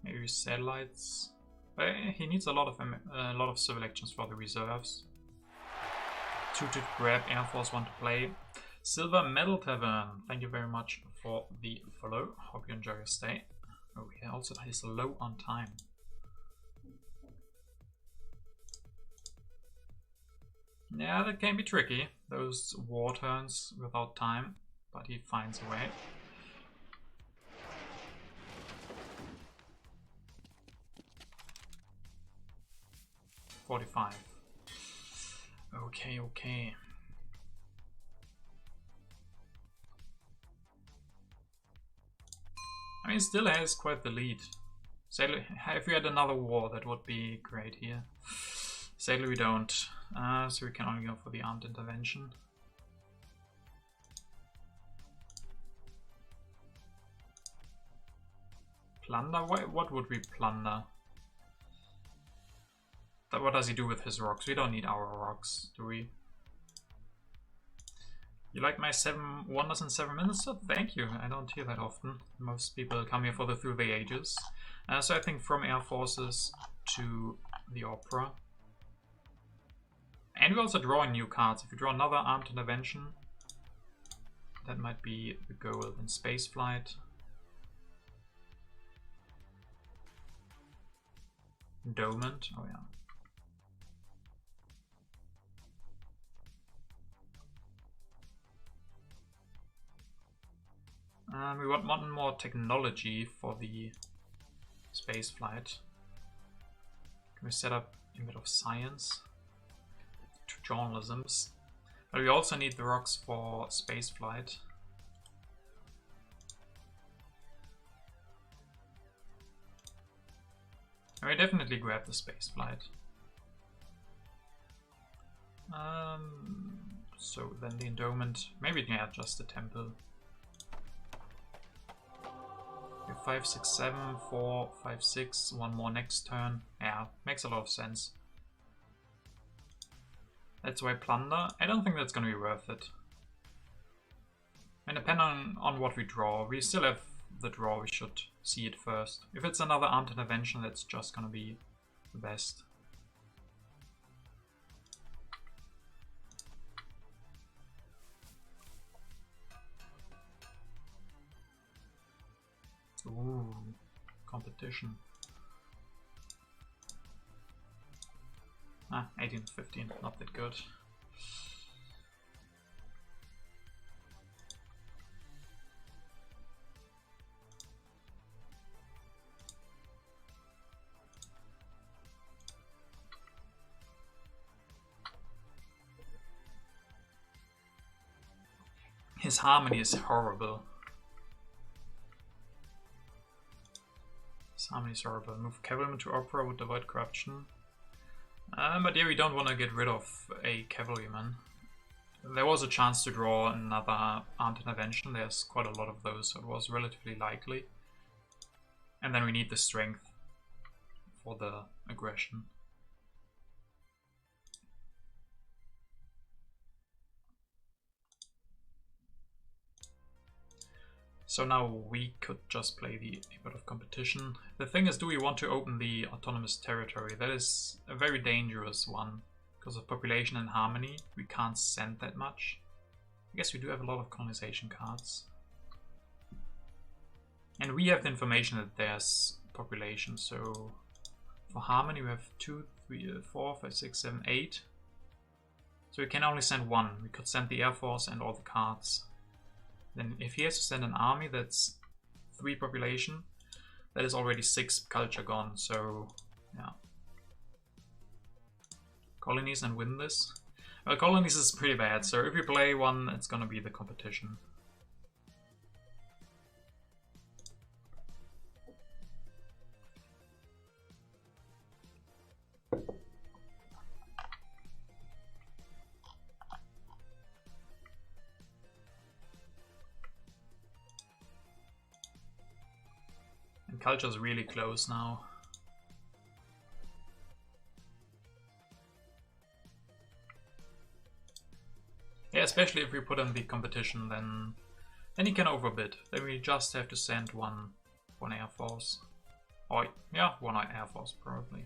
Maybe satellites. But he needs a lot of civil actions for the reserves. 2 to grab, Air Force 1 to play. Silver Medal Tavern, thank you very much for the follow. Hope you enjoy your stay. Oh, yeah, also he's low on time. Yeah, that can be tricky, those war turns without time, but he finds a way. $45. Okay, okay. I mean, still has quite the lead. Sadly, if we had another war, that would be great here. Sadly, we don't. So we can only go for the armed intervention. Plunder? What would we plunder? What does he do with his rocks? We don't need our rocks, do we? You like my 7 wonders in 7 minutes? So thank you. I don't hear that often. Most people come here for the Through the Ages. So I think from Air Forces to the Opera. And we're also drawing new cards. If you draw another armed intervention, that might be the goal in spaceflight. Endowment, oh yeah. We want one more technology for the space flight. Can we set up a bit of science? 2 journalisms. But we also need the rocks for space flight. And we definitely grab the space flight. So then the endowment, maybe yeah, just the temple. 5, 6, 7, 4, 5, 6, 1 more next turn. Yeah, makes a lot of sense. That's why plunder. I don't think that's gonna be worth it. And depending on what we draw, we still have the draw, we should see it first. If it's another armed intervention, that's just gonna be the best. Ooh, competition. 18 to 15, not that good. His harmony is horrible. Harmony is horrible. Move cavalryman to opera would avoid corruption. But yeah, we don't want to get rid of a cavalryman. There was a chance to draw another armed intervention. There's quite a lot of those, so it was relatively likely. And then we need the strength for the aggression. So now we could just play the a bit of competition. The thing is, do we want to open the autonomous territory? That is a very dangerous one. Because of population and harmony, we can't send that much. I guess we do have a lot of colonization cards. And we have the information that there's population, so for harmony we have 2, 3, 4, 5, 6, 7, 8. So we can only send 1. We could send the Air Force and all the cards. Then if he has to send an army, that's 3 population. That is already 6 culture gone, so yeah. colonies and win this. Well, colonies is pretty bad, so if you play one, it's gonna be the competition. And culture's really close now. Yeah, especially if we put in the competition, then he can overbid. Then we just have to send one air force. Or yeah, one air force probably.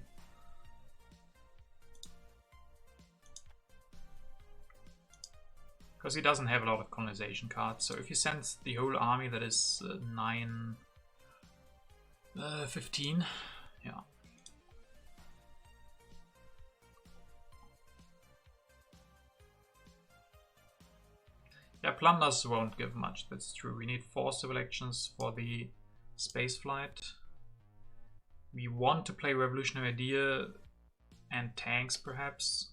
Because he doesn't have a lot of colonization cards. So if he sends the whole army, that is 15, yeah. Yeah, plunders won't give much, that's true. We need 4 civil actions for the space flight. We want to play Revolutionary Idea and tanks perhaps,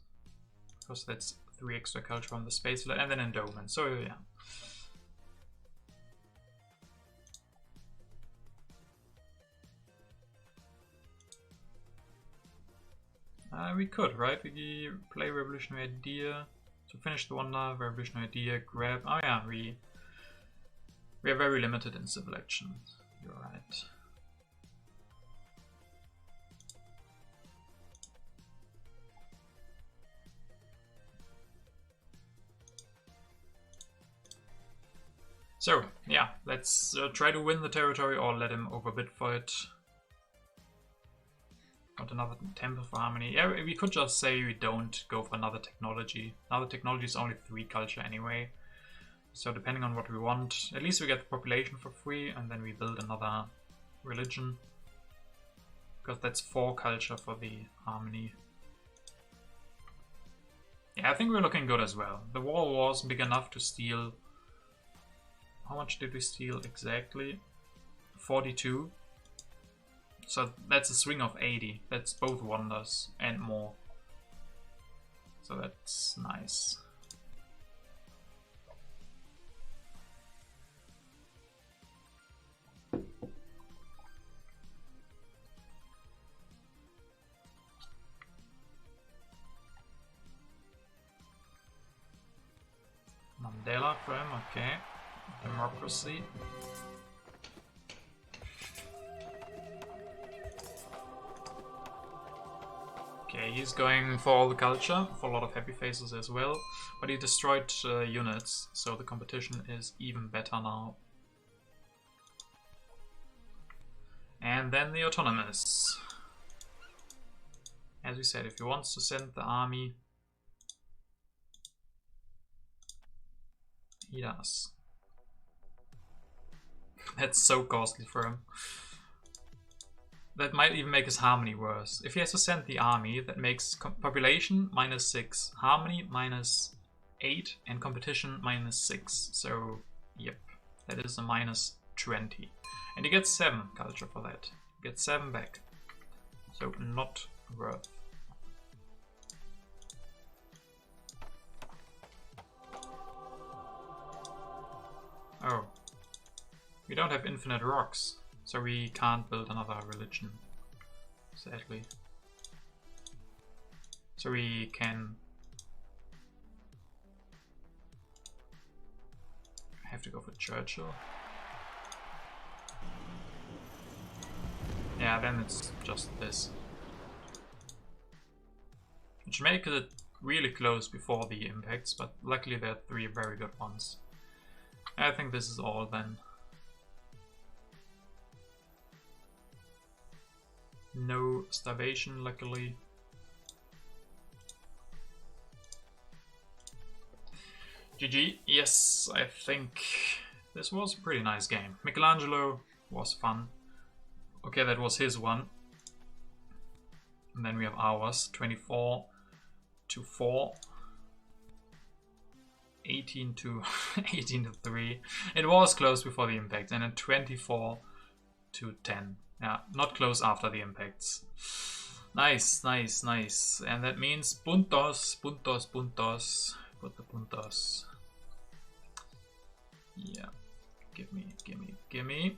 because that's 3 extra culture on the space flight, and then endowment, so yeah. We could, right? We play Revolutionary Idea to finish the wonder, Revolutionary Idea, grab. Oh yeah, we are very limited in civil action. You're right. So yeah, let's try to win the territory or let him overbid for it. Got another Temple for Harmony. Yeah, we could just say we don't go for another technology. Another technology is only 3 culture anyway. So depending on what we want, at least we get the population for free and then we build another religion. Because that's 4 culture for the Harmony. Yeah, I think we're looking good as well. The wall was big enough to steal... How much did we steal exactly? 42. So that's a swing of 80. That's both wonders and more. So that's nice. Mandela for him, okay. Democracy. Okay, he's going for all the culture, for a lot of happy faces as well, but he destroyed units, so the competition is even better now. And then the autonomous. As we said, if he wants to send the army, he does. That's so costly for him. That might even make his harmony worse. If he has to send the army, that makes population -6, harmony -8, and competition -6. So, yep, that is a -20. And he gets 7 culture for that. He gets 7 back. So, not worth. Oh. We don't have infinite rocks. So we can't build another religion, sadly. So we can... have to go for Churchill. Yeah, then it's just this. Which makes it really close before the impacts, but luckily there are 3 very good ones. I think this is all then. No starvation, luckily. GG. Yes, I think this was a pretty nice game. Michelangelo was fun. Okay, that was his one. And then we have ours. 24 to 4. 18 to 18 to 3. It was close before the impact, and then 24 to 10. Yeah, not close after the impacts. Nice, nice, nice. And that means puntos, puntos, puntos. Put the puntos. Yeah. Gimme, gimme, gimme.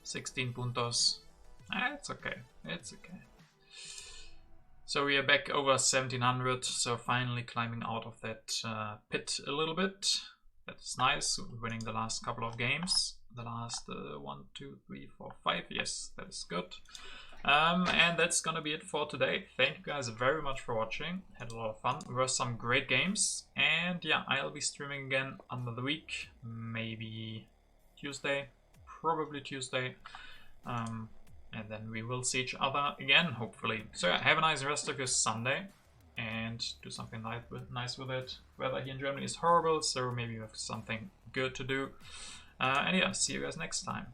16 puntos. It's okay. It's okay. So we are back over 1700. So finally climbing out of that pit a little bit. That's nice. We're winning the last couple of games. The last 1, 2, 3, 4, 5. Yes, that is good. And that's gonna be it for today. Thank you guys very much for watching. Had a lot of fun. There were some great games. And yeah, I'll be streaming again under the week. Maybe Tuesday. Probably Tuesday. And then we will see each other again, hopefully. So yeah, have a nice rest of your Sunday. And do something nice with it. Weather here in Germany is horrible, so maybe you have something good to do. And yeah, see you guys next time.